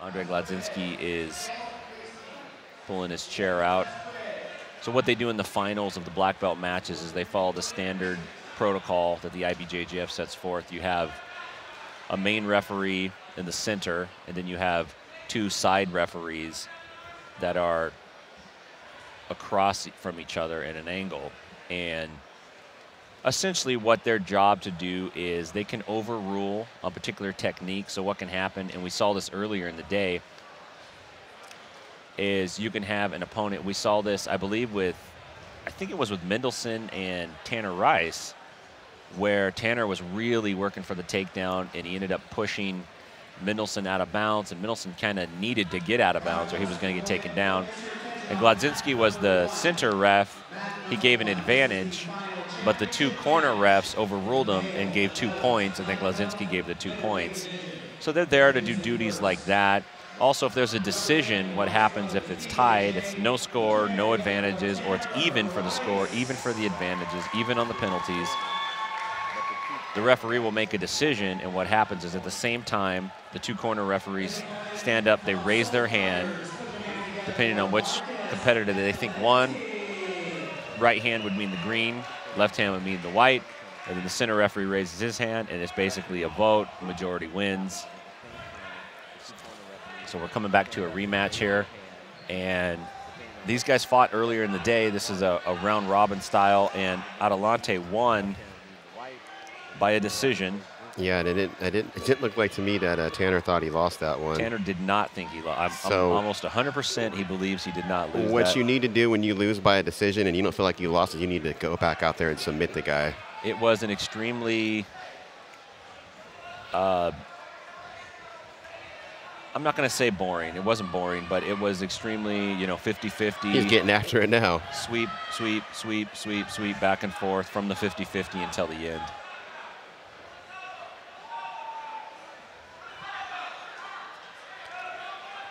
Andre Gladzinski is pulling his chair out. So what they do in the finals of the black belt matches is they follow the standard protocol that the IBJJF sets forth. You have a main referee in the center, and then you have 2 side referees that are across from each other at an angle. And essentially what their job to do is they can overrule a particular technique. So what can happen, and we saw this earlier in the day, is you can have an opponent. We saw this, I believe, I think it was with Mendelssohn and Tanner Rice, where Tanner was really working for the takedown, and he ended up pushing Mendelssohn out of bounds, and Mendelssohn kind of needed to get out of bounds or he was going to get taken down. And Gladzinski was the center ref. He gave an advantage, but the 2 corner refs overruled him and gave 2 points. I think Gladzinski gave the 2 points. So they're there to do duties like that. Also, if there's a decision, what happens if it's tied? It's no score, no advantages, or it's even for the score, even for the advantages, even on the penalties. The referee will make a decision, and what happens is at the same time, the 2 corner referees stand up, they raise their hand, depending on which competitor they think won. Right hand would mean the green, left hand would mean the white, and then the center referee raises his hand, and it's basically a vote, majority wins. So we're coming back to a rematch here, and these guys fought earlier in the day. This is a round robin style, and Antelante won by a decision. Yeah, it didn't look like to me that Tanner thought he lost that one. Tanner did not think he lost. I'm almost 100% he believes he did not lose What you need to do when you lose by a decision and you don't feel like you lost it, you need to go back out there and submit the guy. It was an extremely, I'm not going to say boring. It wasn't boring, but it was extremely, 50-50. He's getting after it now. Sweep, sweep, sweep, sweep, sweep, back and forth from the 50-50 until the end.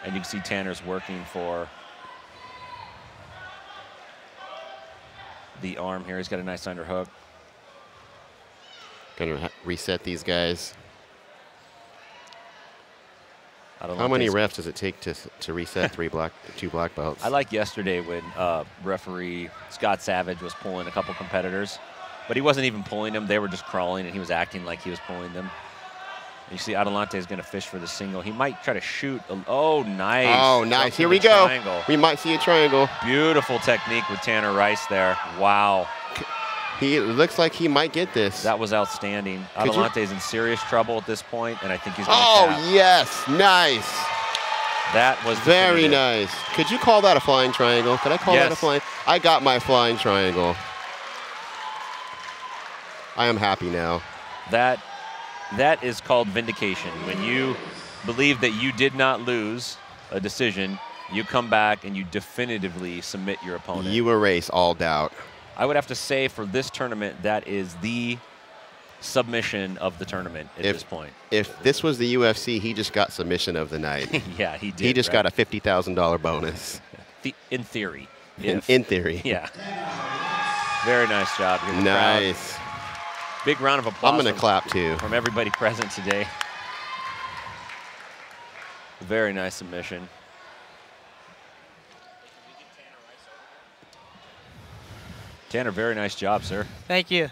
And you can see Tanner's working for the arm here. He's got a nice underhook. Gonna reset these guys. How many refs does it take to reset 2 black belts? I like yesterday when referee Scott Savage was pulling a couple competitors, but he wasn't even pulling them. They were just crawling, and he was acting like he was pulling them. And you see Antelante is going to fish for the single. He might try to shoot. Oh, nice. Oh, nice. Here we go. Triangle. We might see a triangle. Beautiful technique with Tanner Rice there. Wow. He looks like he might get this. That was outstanding. Antelante is in serious trouble at this point, and I think he's going to tap. Yes. Nice. That was very nice. Could you call that a flying triangle? Could I call that a flying? I got my flying triangle. I am happy now. That is called vindication. When you believe that you did not lose a decision, you come back and you definitively submit your opponent. You erase all doubt. I would have to say for this tournament, that is the submission of the tournament at this point. If this was the UFC, he just got submission of the night. Yeah, he did. He just got a $50,000 bonus. In theory. In theory. Yeah. Very nice job. Nice. Big round of applause. I'm going to clap too. From everybody present today. Very nice submission. Tanner, very nice job, sir. Thank you.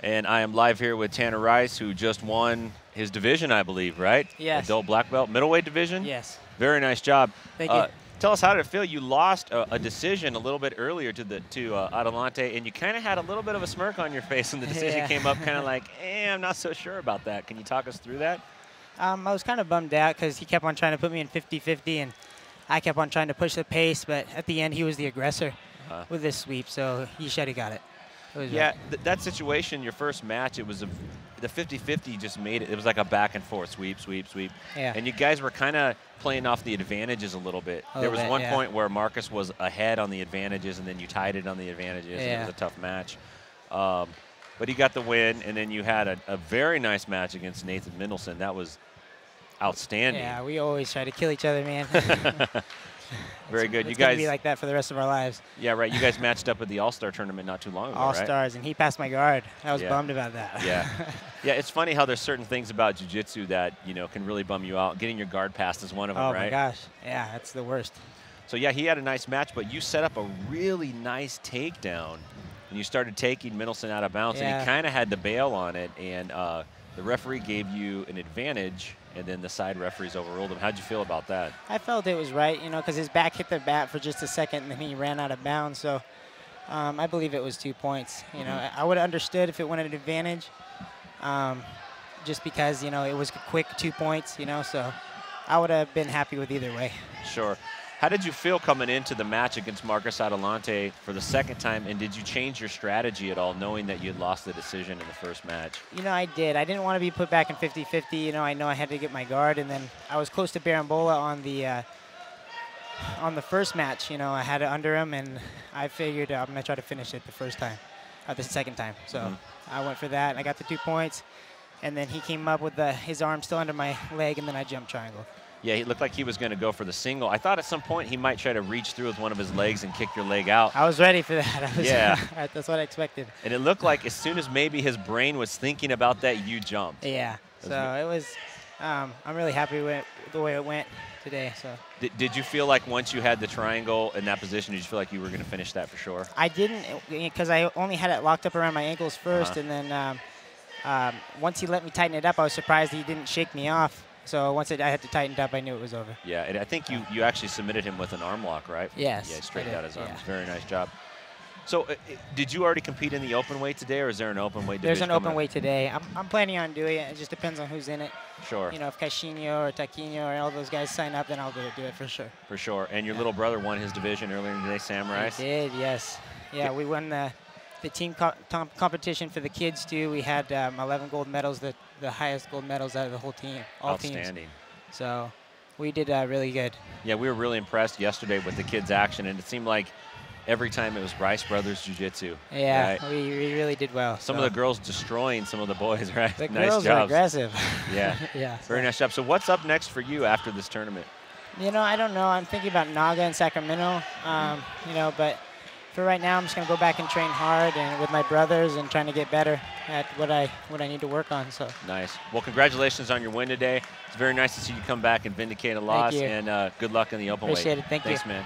And I am live here with Tanner Rice, who just won his division, I believe, right? Yes. Adult black belt, middleweight division? Yes. Very nice job. Thank you. Tell us, how did it feel? You lost a decision a little bit earlier to Antelante, and you kind of had a little bit of a smirk on your face when the decision came up, kind of like, I'm not so sure about that. Can you talk us through that? I was kind of bummed out because he kept on trying to put me in 50-50, and I kept on trying to push the pace, but at the end, he was the aggressor with this sweep, so he should have got it. That situation, your first match, it was the 50-50 just made it. It was like a back and forth sweep, sweep, sweep. Yeah. And you guys were kind of playing off the advantages a little bit. There was one point where Marcus was ahead on the advantages, and then you tied it on the advantages, and it was a tough match. But he got the win, and then you had a very nice match against Nathan Mendelssohn. That was Outstanding. Yeah, we always try to kill each other, man. Very good. It's gonna be like that for the rest of our lives. Yeah, right. You guys matched up at the All-Star tournament not too long ago, All-Stars, right? and he passed my guard. I was Yeah. bummed about that. Yeah. Yeah, it's funny how there's certain things about jiu-jitsu that, can really bum you out. Getting your guard passed is one of them, Oh, right? my gosh. Yeah, that's the worst. So, yeah, he had a nice match, but you set up a really nice takedown, and you started taking Mendelsohn out of bounds, and he kind of had to bail on it, and the referee gave you an advantage, and then the side referees overruled him. How'd you feel about that? I felt it was right, because his back hit the bat for just a second, and then he ran out of bounds. So I believe it was 2 points. I would have understood if it went an advantage, just because, it was a quick 2 points, so I would have been happy with either way. Sure. How did you feel coming into the match against Marcus Antelante for the second time, and did you change your strategy at all, knowing that you had lost the decision in the first match? I did. I didn't want to be put back in 50-50. I know I had to get my guard, and then I was close to Barambola on the first match. I had it under him, and I figured I'm going to try to finish it the second time. So I went for that, and I got the 2 points, and then he came up with his arm still under my leg, and then I jumped triangle. Yeah, he looked like he was going to go for the single. I thought at some point he might try to reach through with one of his legs and kick your leg out. I was ready for that. Yeah. That's what I expected. And it looked like as soon as maybe his brain was thinking about that, you jumped. Yeah. So it was, I'm really happy with the way it went today. So. Did you feel like once you had the triangle in that position, did you feel like you were going to finish that for sure? I didn't, because I only had it locked up around my ankles first, and then once he let me tighten it up, I was surprised he didn't shake me off. So once I had to tighten it up, I knew it was over. Yeah, and I think you actually submitted him with an arm lock, right? Yes. Yeah, straightened out his arms. Yeah. Very nice job. So did you already compete in the open weight today, or is there an open weight division? There's an open weight today. I'm planning on doing it. It just depends on who's in it. Sure. If Caixinho or Taquinho or all those guys sign up, then I'll do it for sure. For sure. And your little brother won his division earlier today, Sam Rice? He did, yes. Yeah, we won the team competition for the kids, too. We had 11 gold medals, the highest gold medals out of the whole team, all teams. Outstanding. So we did really good. Yeah, we were really impressed yesterday with the kids' action, and it seemed like every time it was Rice Brothers Jiu-Jitsu. Yeah, right? we really did well. Some of the girls destroying some of the boys, right? The nice girls jobs. were aggressive. Yeah. Yeah. Very nice job. So what's up next for you after this tournament? I don't know. I'm thinking about Naga and Sacramento, but for right now, I'm just going to go back and train hard and with my brothers and trying to get better at what I need to work on. So nice. Well, congratulations on your win today. It's very nice to see you come back and vindicate a loss. Thank you. And good luck in the open weight. Appreciate it. Thank you. Thanks, man.